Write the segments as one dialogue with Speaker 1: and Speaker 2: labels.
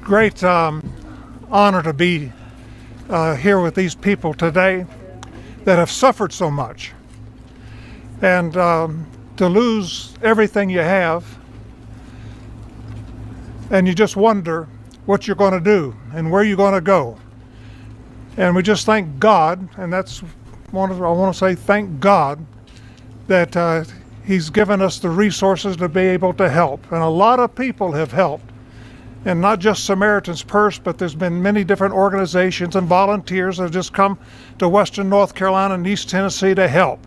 Speaker 1: great honor to be here with these people today that have suffered so much. And to lose everything you have, and you just wonder what you're going to do and where you're going to go. And we just thank God, and I want to say thank God that He's given us the resources to be able to help. And a lot of people have helped. And not just Samaritan's Purse, but there's been many different organizations and volunteers that have just come to Western North Carolina and East Tennessee to help.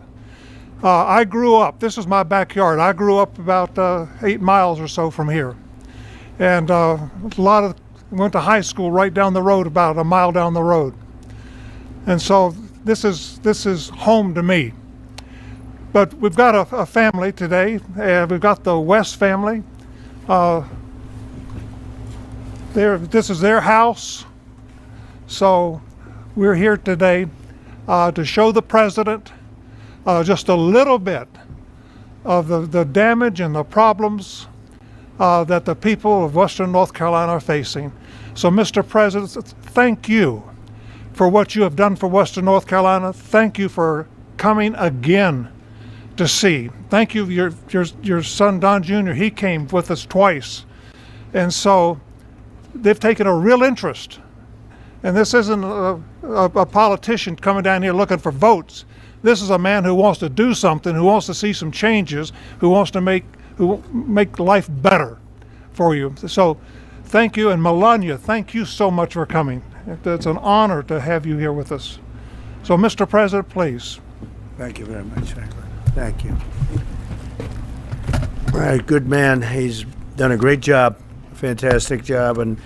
Speaker 1: I grew up, this is my backyard, I grew up about 8 miles or so from here. And went to high school right down the road, about a mile down the road. And so this is home to me. But we've got a family today. We've got the West family. This is their house. So we're here today to show the president just a little bit of the damage and the problems that the people of Western North Carolina are facing. So Mr. President, thank you for what you have done for Western North Carolina. Thank you for coming again to see. Thank you, your son Don Jr., he came with us twice. And so they've taken a real interest. And this isn't a politician coming down here looking for votes. This is a man who wants to do something, who wants to see some changes, who wants to make life better for you. So thank you. And Melania, thank you so much for coming. It's an honor to have you here with us. So Mr. President, please.
Speaker 2: Thank you very much, Franklin. Thank you. All right, good man. He's done a great job, a fantastic job. And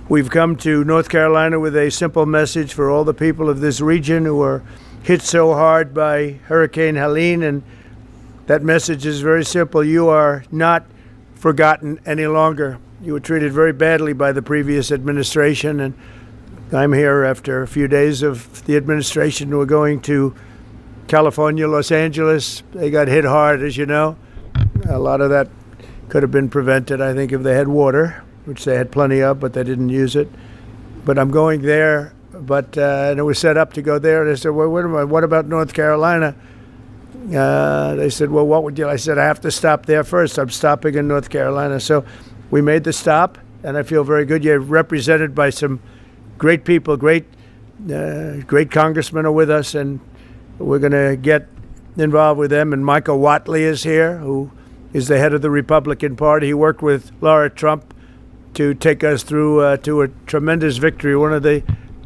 Speaker 2: we've come to North Carolina with a simple message for all the people of this region who are hit so hard by Hurricane Helene. And that message is very simple. You are not forgotten any longer. You were treated very badly by the previous administration, and I'm here after a few days of the administration. We're going to California, Los Angeles. They got hit hard, as you know. A lot of that could have been prevented, I think, if they had water, which they had plenty of, but they didn't use it. But I'm going there, and it was set up to go there. And I said, well, what about North Carolina? They said, well, what would you? I said, I have to stop there first. I'm stopping in North Carolina. So we made the stop, and I feel very good. You're represented by some great people, great congressmen are with us, and we're going to get involved with them. And Michael Whatley is here, who is the head of the Republican Party. He worked with Laura Trump to take us through to a tremendous victory, one of the,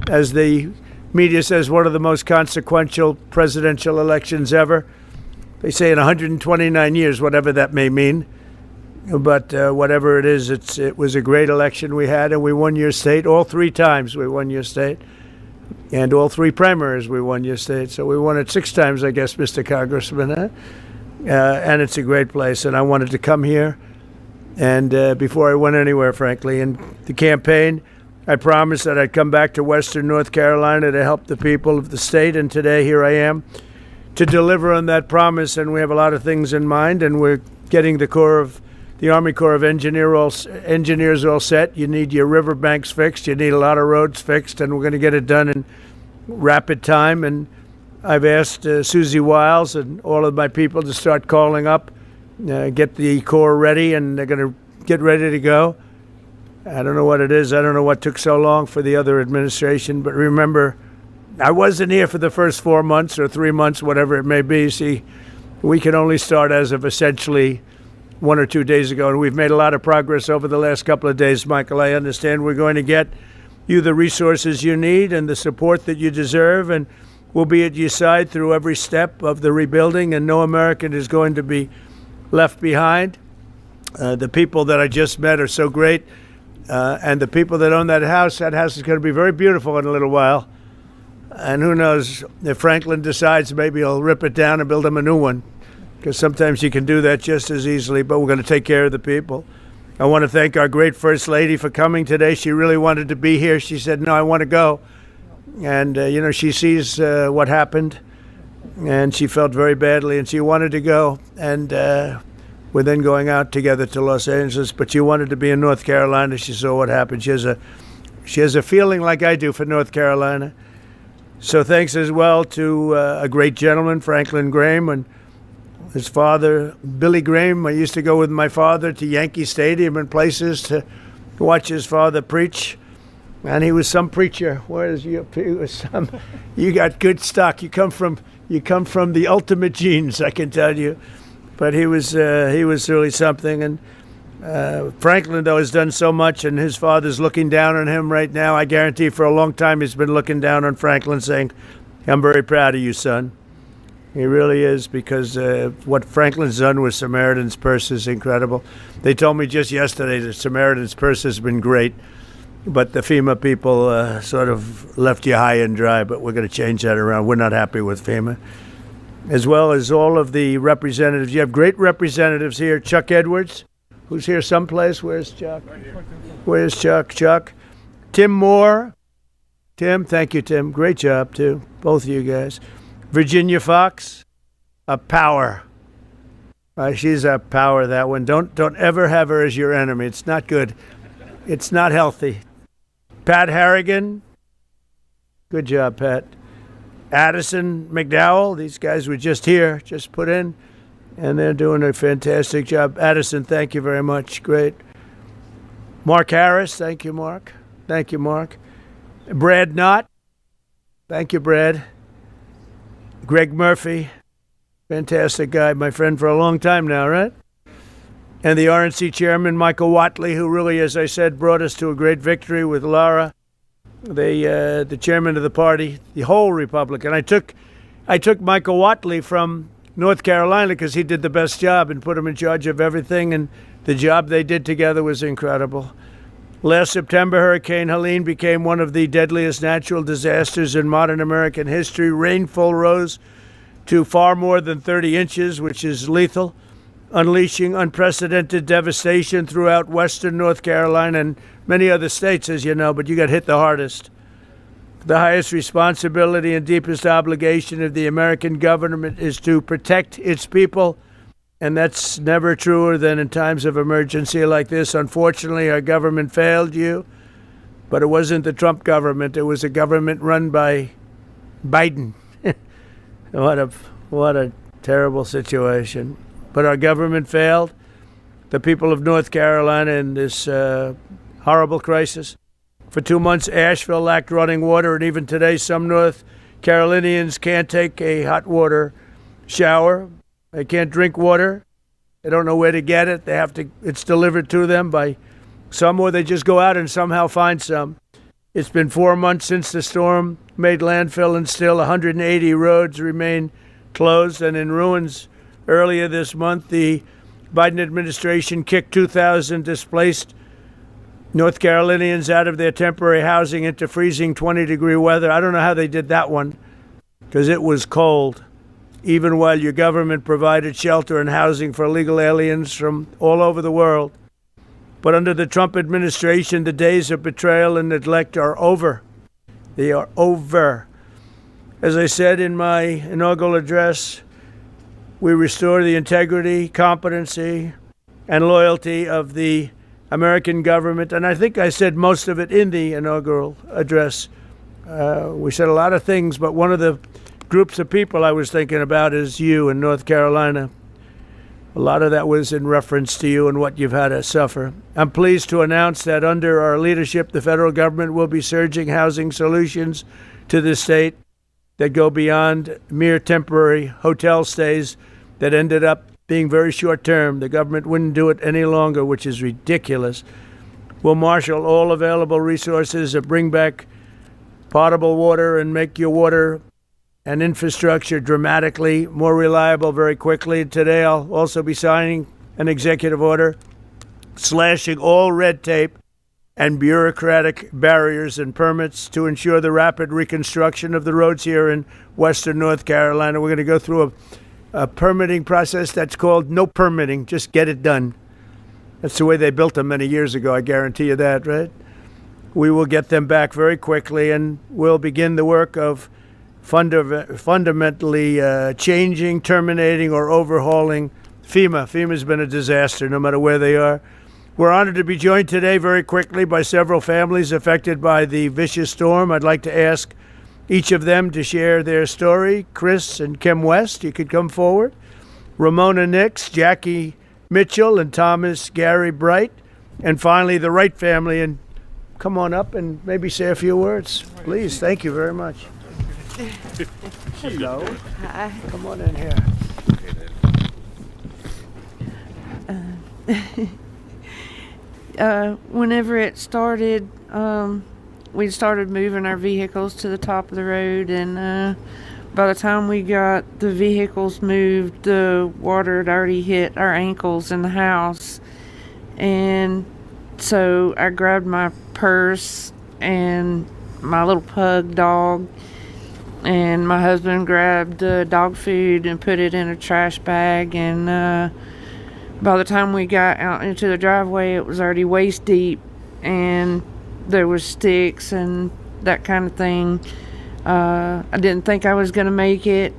Speaker 2: as the media says, one of the most consequential presidential elections ever. They say in 129 years, whatever that may mean. But whatever it is, it was a great election we had, and we won your state. All 3 times we won your state. And all 3 primaries we won your state. So we won it 6 times, I guess, Mr. Congressman. And it's a great place. And I wanted to come here. And before I went anywhere, frankly, in the campaign, I promised that I'd come back to Western North Carolina to help the people of the state. And today, here I am to deliver on that promise. And we have a lot of things in mind. And we're getting the Army Corps of Engineers all set. You need your riverbanks fixed. You need a lot of roads fixed, and we're going to get it done in rapid time. And I've asked Susie Wiles and all of my people to start calling up, get the Corps ready, and they're going to get ready to go. I don't know what it is. I don't know what took so long for the other administration. But remember, I wasn't here for the first 4 months or 3 months, whatever it may be. See, we can only start as of essentially 1 or 2 days ago, and we've made a lot of progress over the last couple of days, Michael. I understand we're going to get you the resources you need and the support that you deserve, and we'll be at your side through every step of the rebuilding, and no American is going to be left behind. The people that I just met are so great, and the people that own that house is going to be very beautiful in a little while. And who knows, if Franklin decides, maybe he'll rip it down and build him a new one, because sometimes you can do that just as easily, but we're going to take care of the people. I want to thank our great First Lady for coming today. She really wanted to be here. She said, no, I want to go. And, she sees what happened, and she felt very badly, and she wanted to go. And we're then going out together to Los Angeles, but she wanted to be in North Carolina. She saw what happened. She has a She has a feeling like I do for North Carolina. So thanks as well to a great gentleman, Franklin Graham, and his father, Billy Graham. I used to go with my father to Yankee Stadium and places to watch his father preach. And he was some preacher. He was some. You got good stock. You come from the ultimate genes, I can tell you. But he was really something. And Franklin, though, has done so much, and his father's looking down on him right now. I guarantee for a long time he's been looking down on Franklin, saying, "I'm very proud of you, son." He really is, because what Franklin's done with Samaritan's Purse is incredible. They told me just yesterday that Samaritan's Purse has been great, but the FEMA people sort of left you high and dry, but we're going to change that around. We're not happy with FEMA. As well as all of the representatives. You have great representatives here. Chuck Edwards, who's here someplace. Where's Chuck? Right here. Where's Chuck? Chuck. Tim Moore. Tim, thank you, Tim. Great job, too. Both of you guys. Virginia Fox, a power. She's a power, that one. Don't ever have her as your enemy. It's not good. It's not healthy. Pat Harrigan. Good job, Pat. Addison McDowell. These guys were just here, just put in, and they're doing a fantastic job. Addison, thank you very much. Great. Mark Harris. Thank you, Mark. Thank you, Mark. Brad Knott. Thank you, Brad. Greg Murphy, fantastic guy, my friend for a long time now, right? And the RNC chairman, Michael Watley, who really, as I said, brought us to a great victory with Laura, the chairman of the party, the whole Republican. I took Michael Watley from North Carolina because he did the best job and put him in charge of everything, and the job they did together was incredible. Last September, Hurricane Helene became one of the deadliest natural disasters in modern American history. Rainfall rose to far more than 30 inches, which is lethal, unleashing unprecedented devastation throughout western North Carolina and many other states, as you know, but you got hit the hardest. The highest responsibility and deepest obligation of the American government is to protect its people, and that's never truer than in times of emergency like this. Unfortunately, our government failed you, but it wasn't the Trump government. It was a government run by Biden. What a terrible situation. But our government failed the people of North Carolina in this horrible crisis. For 2 months, Asheville lacked running water, and even today, some North Carolinians can't take a hot water shower. They can't drink water. They don't know where to get it. It's delivered to them by some, or they just go out and somehow find some. It's been 4 months since the storm made landfill, and still 180 roads remain closed and in ruins. Earlier this month, the Biden administration kicked 2,000 displaced North Carolinians out of their temporary housing into freezing 20-degree weather. I don't know how they did that one, because it was cold, even while your government provided shelter and housing for illegal aliens from all over the world. But under the Trump administration, the days of betrayal and neglect are over. They are over. As I said in my inaugural address, we restore the integrity, competency, and loyalty of the American government. And I think I said most of it in the inaugural address. We said a lot of things, but one of the groups of people I was thinking about is you in North Carolina. A lot of that was in reference to you and what you've had to suffer. I'm pleased to announce that under our leadership, the federal government will be surging housing solutions to the state that go beyond mere temporary hotel stays that ended up being very short term. The government wouldn't do it any longer, which is ridiculous. We'll marshal all available resources to bring back potable water and make your water and infrastructure dramatically more reliable very quickly. Today, I'll also be signing an executive order slashing all red tape and bureaucratic barriers and permits to ensure the rapid reconstruction of the roads here in western North Carolina. We're going to go through a permitting process that's called no permitting, just get it done. That's the way they built them many years ago, I guarantee you that, right? We will get them back very quickly, and we'll begin the work of fundamentally changing, terminating, or overhauling FEMA. FEMA's been a disaster no matter where they are. We're honored to be joined today very quickly by several families affected by the vicious storm. I'd like to ask each of them to share their story. Chris and Kim West, you could come forward. Ramona Nix, Jackie Mitchell, and Thomas Gary Bright. And finally, the Wright family. And come on up and maybe say a few words, please. Thank you very much. Hello.
Speaker 3: Hi.
Speaker 2: Come on in here.
Speaker 3: Whenever it started, we started moving our vehicles to the top of the road, and by the time we got the vehicles moved, the water had already hit our ankles in the house. And so I grabbed my purse and my little pug dog, and my husband grabbed dog food and put it in a trash bag, and by the time we got out into the driveway, it was already waist deep, and there was sticks and that kind of thing. I didn't think I was going to make it,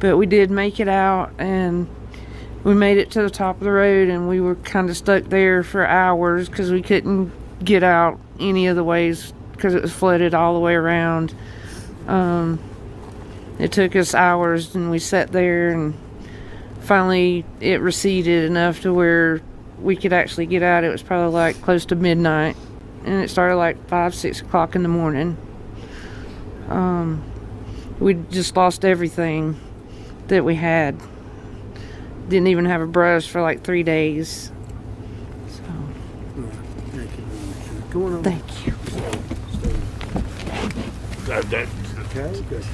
Speaker 3: but we did make it out, and we made it to the top of the road, and we were kind of stuck there for hours because we couldn't get out any of the ways because it was flooded all the way around. It took us hours, and we sat there, and finally it receded enough to where we could actually get out. It was probably like close to midnight, and it started like 5-6 o'clock in the morning. We just lost everything that we had. Didn't even have a brush for like 3 days. So,
Speaker 2: Thank you very much. Come on over.
Speaker 3: thank you.
Speaker 2: Okay, good.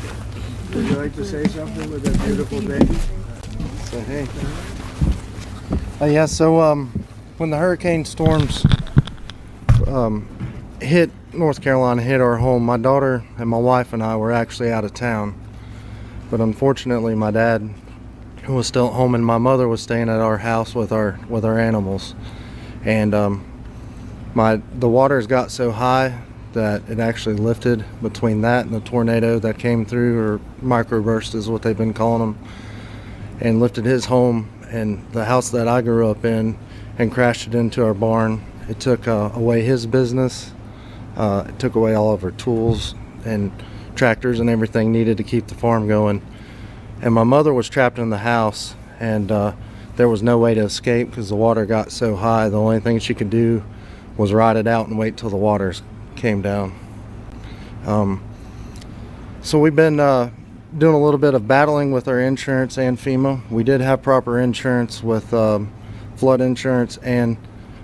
Speaker 2: Would you like to say something with that beautiful baby?
Speaker 4: So, hey. When the hurricane storms hit North Carolina, hit our home, my daughter and my wife and I were actually out of town. But unfortunately, my dad was still at home, and my mother was staying at our house with our animals. And the waters got so high that it actually lifted between that and the tornado that came through, or microburst is what they've been calling them, and lifted his home and the house that I grew up in and crashed it into our barn. It took away his business. It took away all of our tools and tractors and everything needed to keep the farm going. And my mother was trapped in the house, and there was no way to escape because the water got so high. The only thing she could do was ride it out and wait till the waters came down. So we've been doing a little bit of battling with our insurance and FEMA. We did have proper insurance with flood insurance and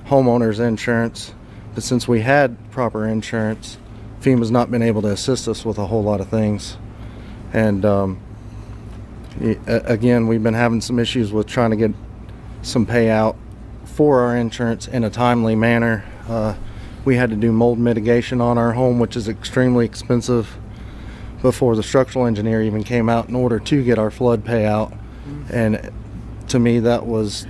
Speaker 4: homeowners insurance, but since we had proper insurance, FEMA's not been able to assist us with a whole lot of things. And again, we've been having some issues with trying to get some payout for our insurance in a timely manner. We had to do mold mitigation on our home, which is extremely expensive, before the structural engineer even came out in order to get our flood payout. And to me, that was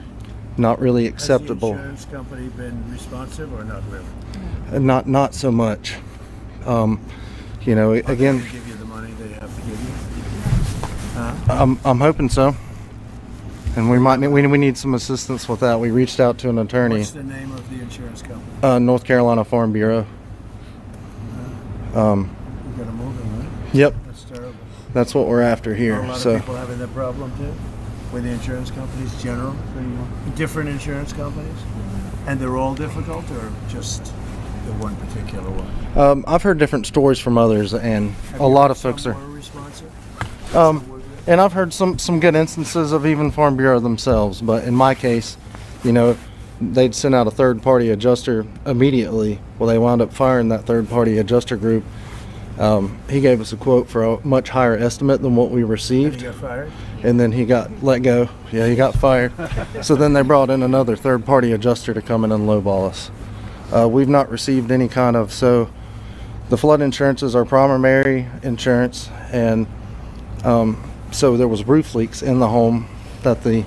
Speaker 4: not really acceptable.
Speaker 2: Has the insurance company been responsive or not really?
Speaker 4: Not so much. Again,
Speaker 2: They give you the money they have to give you?
Speaker 4: I'm hoping so. And we need some assistance with that. We reached out to an attorney.
Speaker 2: What's the name of the insurance company?
Speaker 4: North Carolina Farm Bureau.
Speaker 2: You gotta move them, right?
Speaker 4: Yep,
Speaker 2: That's terrible.
Speaker 4: that's what we're after
Speaker 2: Are
Speaker 4: here.
Speaker 2: a lot
Speaker 4: So
Speaker 2: of people having that problem too? With the insurance companies, general? Different insurance companies? And they're all difficult, or just the one particular one?
Speaker 4: I've heard different stories from others, and
Speaker 2: Have
Speaker 4: a
Speaker 2: you
Speaker 4: lot
Speaker 2: heard
Speaker 4: of folks
Speaker 2: some
Speaker 4: are.
Speaker 2: more responsive?
Speaker 4: And I've heard some good instances of even Farm Bureau themselves. But in my case, they'd send out a third-party adjuster immediately. Well, they wound up firing that third-party adjuster group. He gave us a quote for a much higher estimate than what we
Speaker 2: And
Speaker 4: received.
Speaker 2: you got fired?
Speaker 4: And then he got let go. Yeah, he got fired. So then they brought in another third-party adjuster to come in and lowball us. We've not received any kind of, so the flood insurance is our primary insurance, and so there was roof leaks in the home that the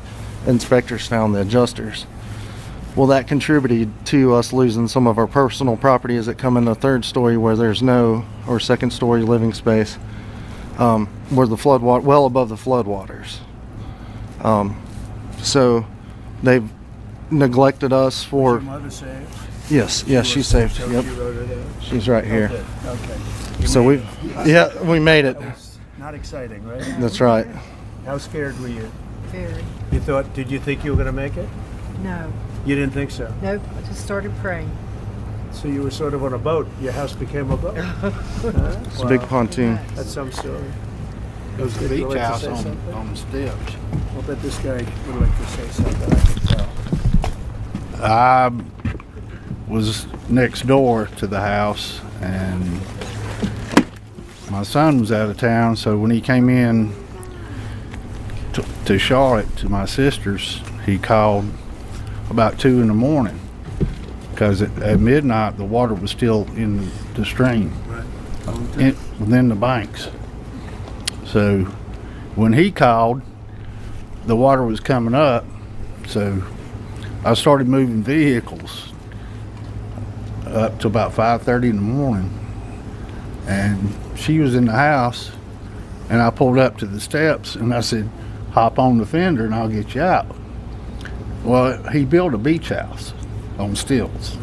Speaker 4: inspectors found, the adjusters. Well, that contributed to us losing some of our personal property as it come in the third story where there's no, or second story living space, where the flood water, well above the flood waters. So they've neglected us for.
Speaker 2: Was your mother saved?
Speaker 4: Yes, she's saved.
Speaker 2: So
Speaker 4: Yep,
Speaker 2: you wrote her there?
Speaker 4: she's right here.
Speaker 2: Okay.
Speaker 4: So we made it.
Speaker 2: That was not exciting, right?
Speaker 4: That's right.
Speaker 2: How scared were you?
Speaker 5: Very.
Speaker 2: Did you think you were going to make it?
Speaker 5: No.
Speaker 2: You didn't think so?
Speaker 5: Nope. I just started praying.
Speaker 2: So you were sort of on a boat. Your house became a boat.
Speaker 4: It's a big pontoon.
Speaker 2: That's some story.
Speaker 6: It was a
Speaker 2: Would you
Speaker 6: beach
Speaker 2: like to
Speaker 6: house
Speaker 2: say
Speaker 6: on
Speaker 2: something?
Speaker 6: the steps.
Speaker 2: I'll bet this guy would like to say something. I can tell.
Speaker 6: I was next door to the house, and my son was out of town, so when he came in to Charlotte to my sister's, he called about 2 in the morning because at midnight the water was still in the stream, within the banks. So when he called, the water was coming up, so I started moving vehicles up to about 5:30 in the morning, and she was in the house, and I pulled up to the steps and I said, hop on the fender and I'll get you out. Well, he built a beach house on stilts,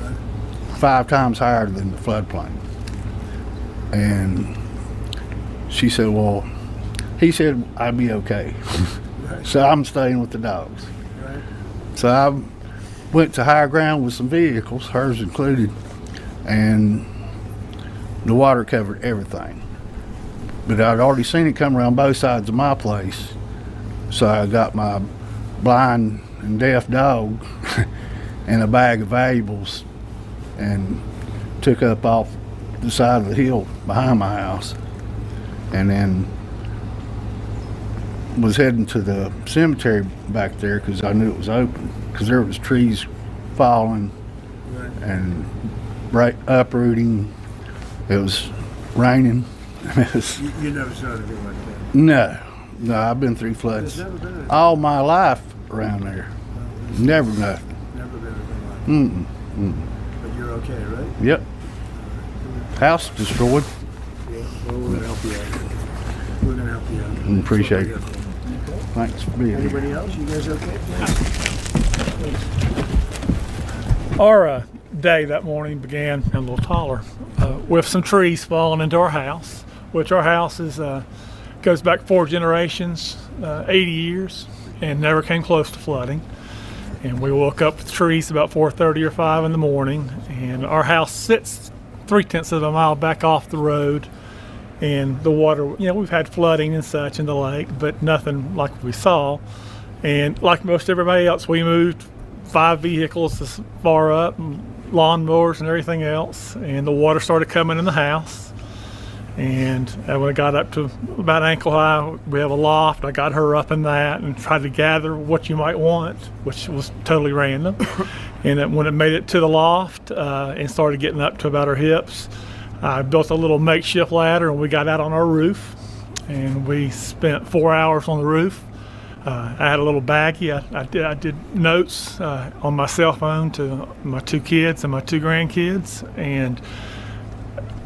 Speaker 6: 5 times higher than the floodplain. And she said, well, he said I'd be okay. So I'm staying with the dogs. So I went to higher ground with some vehicles, hers included, and the water covered everything. But I'd already seen it come around both sides of my place. So I got my blind and deaf dog and a bag of valuables and took up off the side of the hill behind my house, and then was heading to the cemetery back there because I knew it was open, because there was trees falling and uprooting. It was raining.
Speaker 2: You never saw anything like that?
Speaker 6: No, I've been through floods
Speaker 2: There's never been anything.
Speaker 6: all my life around there. Never nothing.
Speaker 2: Never been anything like that. But you're okay, right?
Speaker 6: Yep. House destroyed.
Speaker 2: Yeah. Well, we're gonna help you out. We're gonna help you out.
Speaker 6: Appreciate it.
Speaker 2: Okay.
Speaker 6: Thanks for being here.
Speaker 2: Anybody else? You guys okay?
Speaker 7: Our day that morning began a little taller with some trees falling into our house, which our house is goes back 4 generations, 80 years, and never came close to flooding. And we woke up with trees about 4:30 or 5 in the morning, and our house sits 3/10 of a mile back off the road. And the water, we've had flooding and such in the lake, but nothing like we saw. And like most everybody else, we moved 5 vehicles this far up, and lawnmowers and everything else, and the water started coming in the house. And when it got up to about ankle high, we have a loft. I got her up in that and tried to gather what you might want, which was totally random. And then when it made it to the loft and started getting up to about her hips, I built a little makeshift ladder and we got out on our roof. And we spent 4 hours on the roof. I had a little baggie. I did notes on my cell phone to my 2 kids and my 2 grandkids, and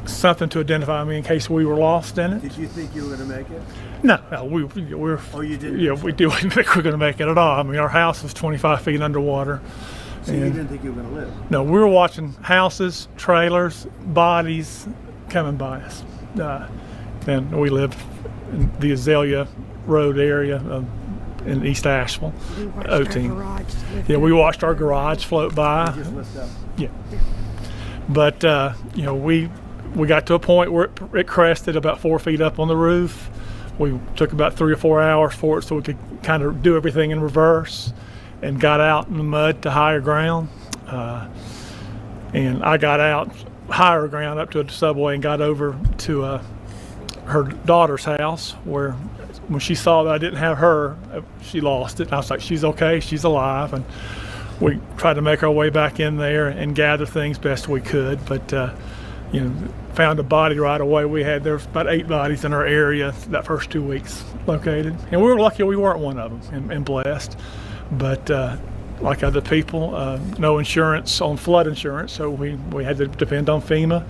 Speaker 7: something to identify me in case we were lost in it.
Speaker 2: Did you think you were gonna make it?
Speaker 7: No, we're.
Speaker 2: Oh, you didn't?
Speaker 7: Yeah, we didn't think we were going to make it at all. I mean, our house was 25 feet underwater.
Speaker 2: So you didn't think you were gonna live?
Speaker 7: No, we were watching houses, trailers, bodies coming by us. And we live in the Azalea Road area in East Asheville.
Speaker 5: We watched
Speaker 7: O
Speaker 5: our
Speaker 7: team.
Speaker 5: garage lift
Speaker 7: Yeah,
Speaker 5: up.
Speaker 7: we watched our garage float by.
Speaker 2: Just lift up.
Speaker 7: Yeah. But, we got to a point where it crested about 4 feet up on the roof. We took about 3 or 4 hours for it so we could kind of do everything in reverse, and got out in the mud to higher ground. And I got out higher ground up to a subway and got over to her daughter's house, where when she saw that I didn't have her, she lost it. And I was like, she's okay, she's alive. And we tried to make our way back in there and gather things best we could, but found a body right away. There was about 8 bodies in our area that first 2 weeks located, and we were lucky we weren't one of them, and blessed. But like other people, no insurance on flood insurance, so we had to depend on FEMA.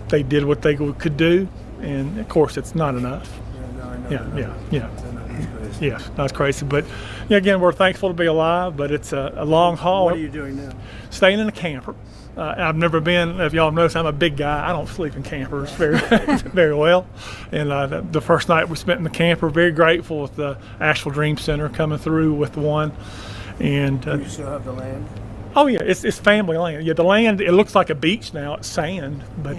Speaker 7: They did what they could do, and of course it's not enough.
Speaker 2: Yeah, no, I know.
Speaker 7: Yeah.
Speaker 2: I know it's crazy.
Speaker 7: Yes, that's crazy. But yeah, again, we're thankful to be alive, but it's a long haul.
Speaker 2: What are you doing now?
Speaker 7: Staying in a camper. I've never been, if y'all notice, I'm a big guy. I don't sleep in campers very very well. And the first night we spent in the camper, very grateful with the Asheville Dream Center coming through with the one. And
Speaker 2: You still have the land?
Speaker 7: oh yeah, it's family land. Yeah, the land, it looks like a beach now. It's sand, but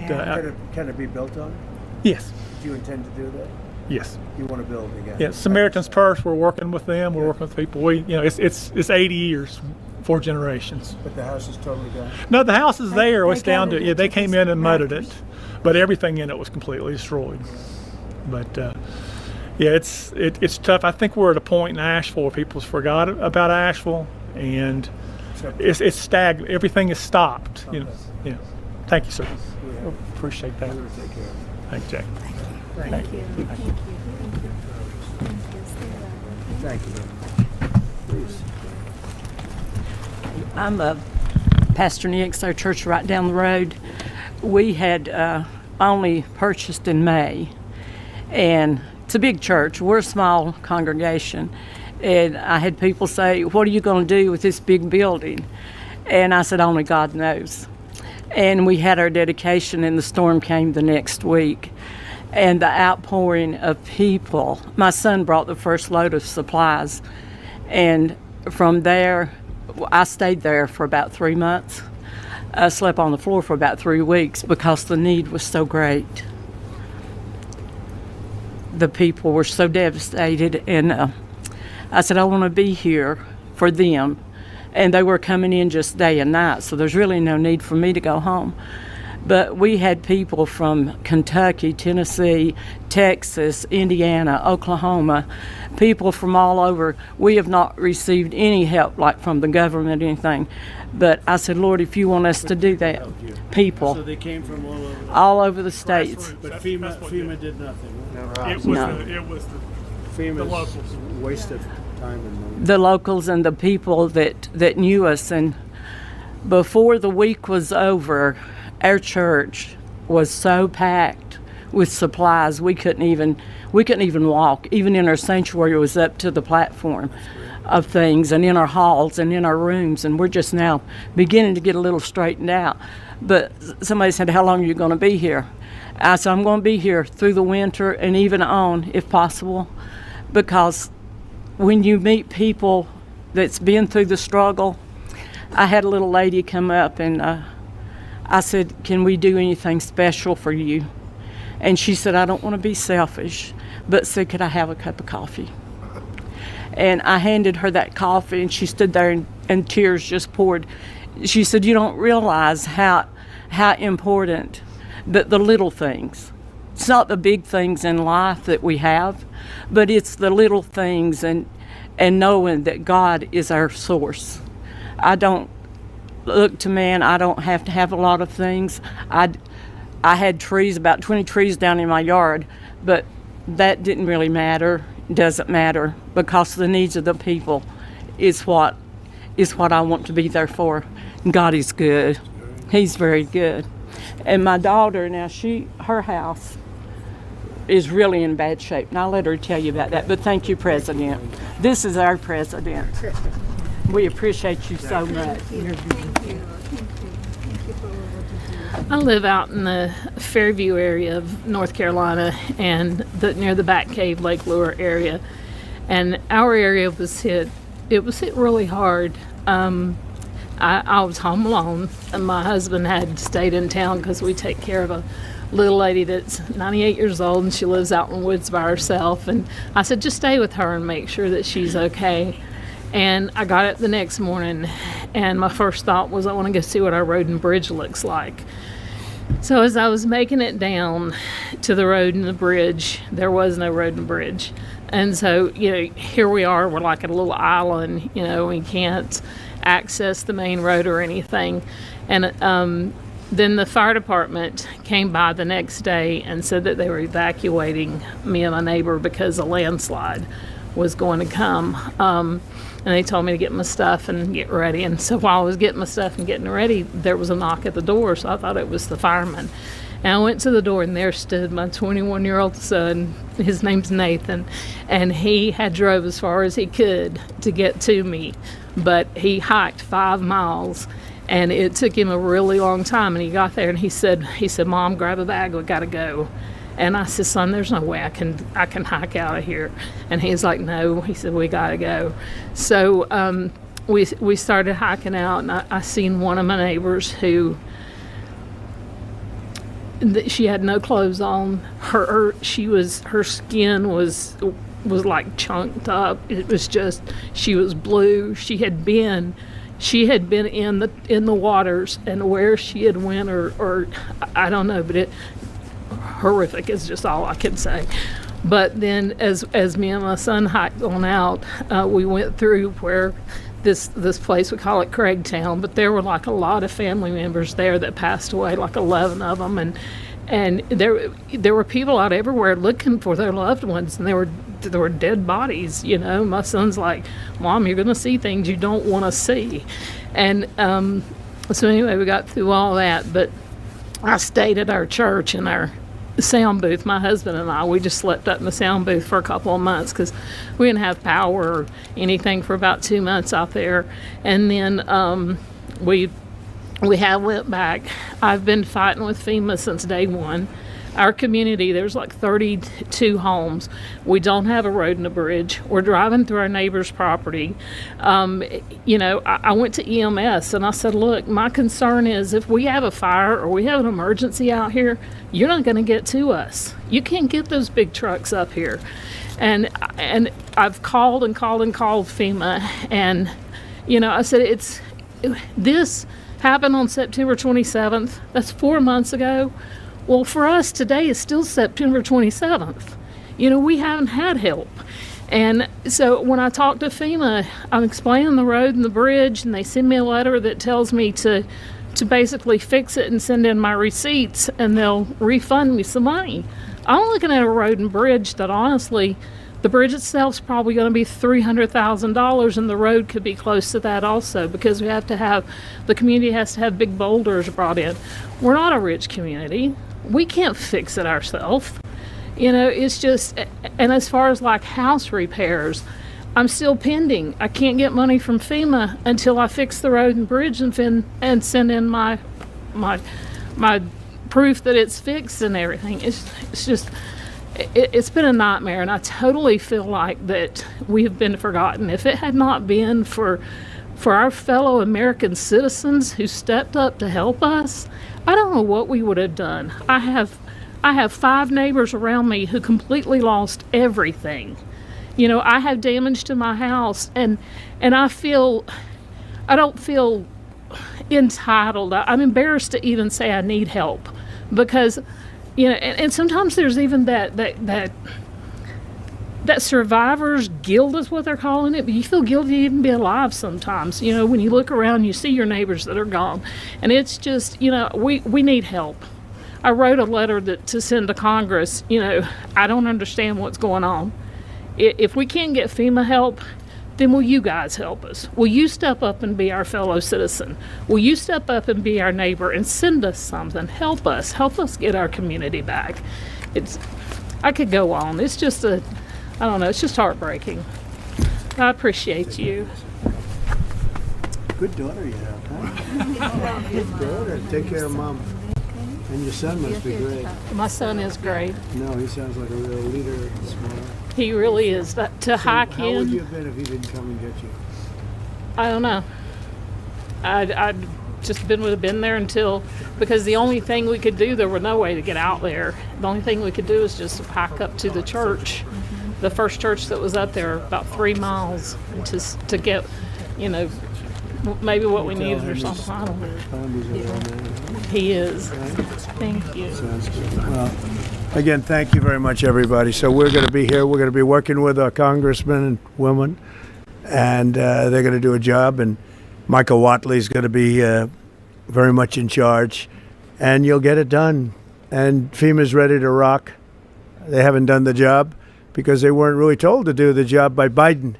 Speaker 2: Can it be built on?
Speaker 7: yes,
Speaker 2: Do you intend to do that?
Speaker 7: yes.
Speaker 2: You want to build again?
Speaker 7: Yeah, Samaritan's Purse, we're working with them. We're working with people. It's 80 years, 4 generations.
Speaker 2: But the house is totally gone?
Speaker 7: No, the house is there.
Speaker 3: they
Speaker 7: It's down to,
Speaker 3: gutted
Speaker 7: yeah,
Speaker 3: it
Speaker 7: they
Speaker 3: to
Speaker 7: came
Speaker 3: this
Speaker 7: in and mudded it.
Speaker 3: wreckage.
Speaker 7: But everything in it was completely destroyed. But yeah, it's tough. I think we're at a point in Asheville where people's forgot about Asheville, and it's stagnant. Everything is stopped. You know. Yeah. Thank you, sir. Appreciate that.
Speaker 2: Take care.
Speaker 7: Thank you, Jack.
Speaker 2: Thank you. Thank you. Please.
Speaker 5: I'm Pastor Nick's, our church right down the road. We had only purchased in May, and it's a big church. We're a small congregation, and I had people say, "What are you going to do with this big building?" And I said, "Only God knows." And we had our dedication, and the storm came the next week. And the outpouring of people, my son brought the first load of supplies, and from there, I stayed there for about 3 months. I slept on the floor for about 3 weeks because the need was so great. The people were so devastated, and I said, I want to be here for them. And they were coming in just day and night, so there's really no need for me to go home. But we had people from Kentucky, Tennessee, Texas, Indiana, Oklahoma, people from all over. We have not received any help, like from the government or anything. But I said, Lord, if you want us to do that,
Speaker 2: So
Speaker 5: people
Speaker 2: they came from
Speaker 5: all over the states.
Speaker 2: But
Speaker 7: That's
Speaker 2: FEMA
Speaker 7: what
Speaker 2: FEMA did nothing.
Speaker 7: It was
Speaker 5: No.
Speaker 7: it was the
Speaker 2: FEMA's
Speaker 7: locals.
Speaker 2: waste of time and money.
Speaker 5: The locals and the people that knew us. And before the week was over, our church was so packed with supplies we couldn't even walk. Even in our sanctuary, it was up to the platform of things, and in our halls and in our rooms, and we're just now beginning to get a little straightened out. But somebody said, how long are you going to be here? I said, I'm going to be here through the winter and even on, if possible, because when you meet people that's been through the struggle, I had a little lady come up, and I said, can we do anything special for you? And she said, I don't want to be selfish, but said, could I have a cup of coffee? And I handed her that coffee, and she stood there, and tears just poured. She said, you don't realize how important that the little things. It's not the big things in life that we have, but it's the little things, and knowing that God is our source. I don't look to man. I don't have to have a lot of things. I had trees, about 20 trees down in my yard, but that didn't really matter. Doesn't matter, because the needs of the people is what I want to be there for. God is good. He's very good. And my daughter now, her house is really in bad shape, and I'll let her tell you about that. But thank you, President. This is our president. We appreciate you so much.
Speaker 8: I live out in the Fairview area of North Carolina, and near the Back Cave, Lake Lure area. And our area was hit. It was hit really hard. I was home alone, and my husband had stayed in town because we take care of a little lady that's 98 years old, and she lives out in the woods by herself. And I said, just stay with her and make sure that she's okay. And I got up the next morning, and my first thought was, I want to go see what our road and bridge looks like. So as I was making it down to the road and the bridge, there was no road and bridge. And so, here we are, we're like at a little island, we can't access the main road or anything. And then the fire department came by the next day and said that they were evacuating me and my neighbor because a landslide was going to come. And they told me to get my stuff and get ready. And so while I was getting my stuff and getting ready, there was a knock at the door, so I thought it was the fireman. And I went to the door, and there stood my 21-year-old son. His name's Nathan, and he had drove as far as he could to get to me, but he hiked 5 miles, and it took him a really long time. And he got there, and he said, "Mom, grab a bag. We gotta go." And I said, "Son, there's no way I can hike out of here." And he's like, "No." He said, "We gotta go." So we started hiking out, and I seen one of my neighbors who. She had no clothes on. Her skin was like chunked up. It was just, she was blue. She had been in the waters, and where she had went or I don't know, but it horrific is just all I can say. But then as me and my son hiked on out, we went through where this place, we call it Craigtown, but there were like a lot of family members there that passed away, like 11 of them, and there were people out everywhere looking for their loved ones, and there were dead bodies. You know, my son's like, "Mom, you're going to see things you don't want to see," and so anyway, we got through all that. But I stayed at our church in our sound booth. My husband and I, we just slept up in the sound booth for a couple of months because we didn't have power or anything for about 2 months out there. And then we went back. I've been fighting with FEMA since day one. Our community, there's like 32 homes. We don't have a road and a bridge. We're driving through our neighbor's property. You know, I went to EMS and I said, "Look, my concern is if we have a fire or we have an emergency out here, you're not going to get to us. You can't get those big trucks up here." And I've called FEMA, and you know, I said, this happened on September 27th. That's 4 months ago. Well, for us, today is still September 27th. You know, we haven't had help. And so when I talk to FEMA, I'm explaining the road and the bridge, and they send me a letter that tells me to basically fix it and send in my receipts, and they'll refund me some money. I'm looking at a road and bridge that honestly, the bridge itself is probably going to be $300,000, and the road could be close to that also, because the community has to have big boulders brought in. We're not a rich community. We can't fix it ourselves. You know, it's just, and as far as like house repairs, I'm still pending. I can't get money from FEMA until I fix the road and bridge and send in my proof that it's fixed and everything. It's been a nightmare, and I totally feel like that we have been forgotten. If it had not been for our fellow American citizens who stepped up to help us, I don't know what we would have done. I have 5 neighbors around me who completely lost everything. You know, I have damage to my house, and I don't feel entitled. I'm embarrassed to even say I need help, because, you know, and sometimes there's even that survivor's guilt is what they're calling it, but you feel guilty to even be alive sometimes. You know, when you look around, you see your neighbors that are gone, and it's just, you know, we need help. I wrote a letter to send to Congress. You know, I don't understand what's going on. If we can't get FEMA help, then will you guys help us? Will you step up and be our fellow citizen? Will you step up and be our neighbor and send us something? Help us get our community back. I could go on. It's just I don't know, it's just heartbreaking. I appreciate you.
Speaker 2: Good daughter you have, huh? Good daughter. Take care of Mom. And your son must be great.
Speaker 8: My son is great.
Speaker 2: No, he sounds like a real leader. Smart.
Speaker 8: He really is. Hike
Speaker 2: how
Speaker 8: in.
Speaker 2: How would you have been if he didn't come and get you?
Speaker 8: I don't know. I'd just would have been there because the only thing we could do, there was no way to get out there. The only thing we could do is just hike up to the church, the first church that was up there, about 3 miles, to get, you know, maybe what we needed or something. I don't know. He is. Thank you.
Speaker 2: Sounds good. Well, again, thank you very much, everybody. So we're going to be here. We're going to be working with our congressmen and women, and they're going to do a job. And Michael Watley is going to be very much in charge, and you'll get it done. And FEMA's ready to rock. They haven't done the job because they weren't really told to do the job by Biden.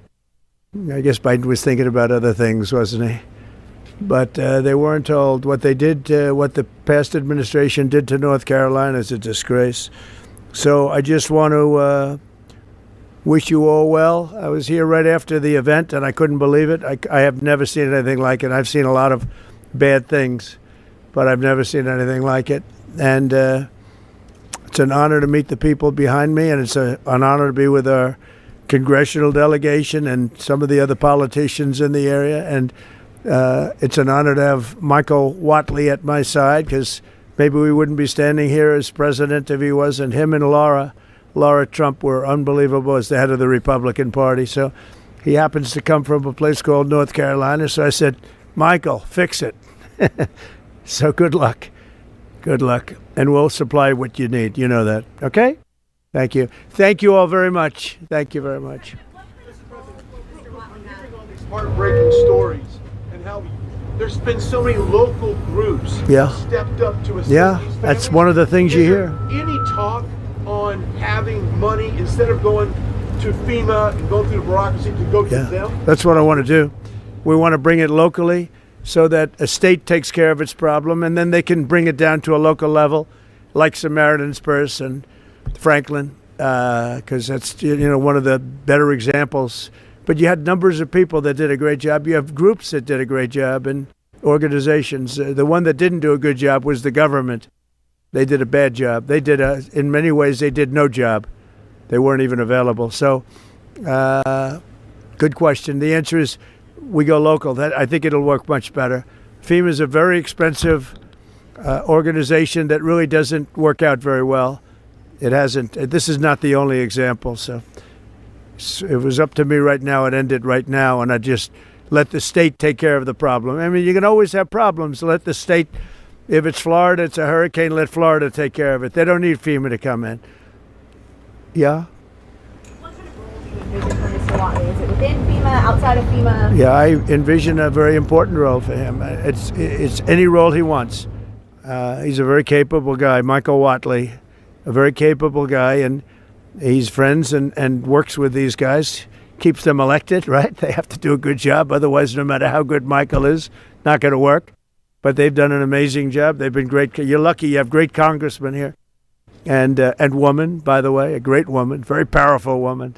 Speaker 2: I guess Biden was thinking about other things, wasn't he? But they weren't told. What they did, what the past administration did to North Carolina is a disgrace. So I just want to wish you all well. I was here right after the event, and I couldn't believe it. I have never seen anything like it. I've seen a lot of bad things, but I've never seen anything like it. And it's an honor to meet the people behind me, and it's an honor to be with our congressional delegation and some of the other politicians in the area. And it's an honor to have Michael Whatley at my side, because maybe we wouldn't be standing here as president if he wasn't. Him and Laura Trump were unbelievable as the head of the Republican Party. So he happens to come from a place called North Carolina. So I said, Michael, fix it. So good luck. Good luck. And we'll supply what you need. You know that. Okay? Thank you. Thank you all very much. Thank you very much.
Speaker 9: Heartbreaking stories and how there's been so many local groups stepped up to assist these families.
Speaker 2: That's one of the things you hear.
Speaker 9: Any talk on having money instead of going to FEMA and going through the bureaucracy to go to them?
Speaker 2: That's what I want to do. We want to bring it locally so that a state takes care of its problem, and then they can bring it down to a local level, like Samaritan's Purse and Franklin, because that's one of the better examples. But you had numbers of people that did a great job. You have groups that did a great job and organizations. The one that didn't do a good job was the government. They did a bad job. They did, in many ways, they did no job. They weren't even available. So, good question. The answer is we go local. I think it'll work much better. FEMA is a very expensive organization that really doesn't work out very well. It hasn't. This is not the only example. So it was up to me right now. It ended right now, and I just let the state take care of the problem. I mean, you can always have problems. Let the state. If it's Florida, it's a hurricane, let Florida take care of it. They don't need FEMA to come in. Yeah?
Speaker 10: What sort of role do you envision for Mr. Whatley? Is it within FEMA, outside of FEMA?
Speaker 2: Yeah, I envision a very important role for him. It's any role he wants. He's a very capable guy, Michael Whatley, a very capable guy, and he's friends and works with these guys, keeps them elected, right? They have to do a good job. Otherwise, no matter how good Michael is, not going to work. But they've done an amazing job. They've been great. You're lucky you have great congressmen here. And woman, by the way, a great woman, very powerful woman.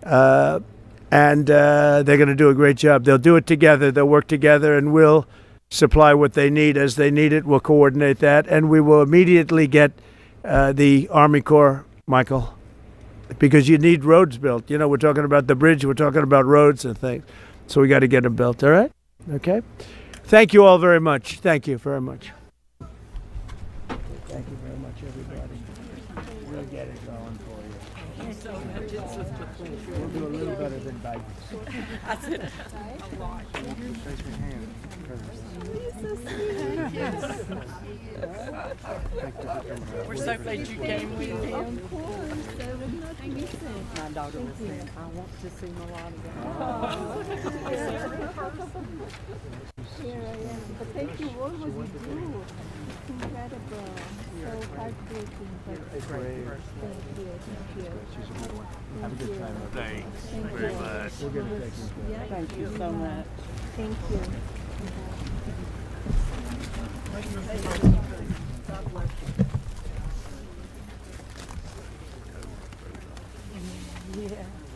Speaker 2: And they're going to do a great job. They'll do it together. They'll work together, and we'll supply what they need as they need it. We'll coordinate that. And we will immediately get the Army Corps, Michael, because you need roads built. You know, we're talking about the bridge. We're talking about roads and things. So we got to get them built. All right? Okay? Thank you all very much. Thank you very much. Thank you very much, everybody. We'll get it going for you. Thank you so much. We'll do a little better than Biden.
Speaker 5: I said,
Speaker 4: Shake your hand.
Speaker 5: we're so glad you came with him.
Speaker 10: Of course. So would not miss it.
Speaker 5: My daughter was saying, I want to see Melania.
Speaker 10: Here I am. But thank you. What was you do? Incredible. So heartbreaking. But
Speaker 2: It's great.
Speaker 10: thank you. Thank you.
Speaker 2: She's a good one.
Speaker 10: Have a good time.
Speaker 9: Thanks
Speaker 10: Thank
Speaker 9: very
Speaker 10: you.
Speaker 9: much.
Speaker 2: We'll get it taken care of.
Speaker 10: Yeah.
Speaker 5: Thank you so much.
Speaker 10: Thank you.
Speaker 5: Yeah.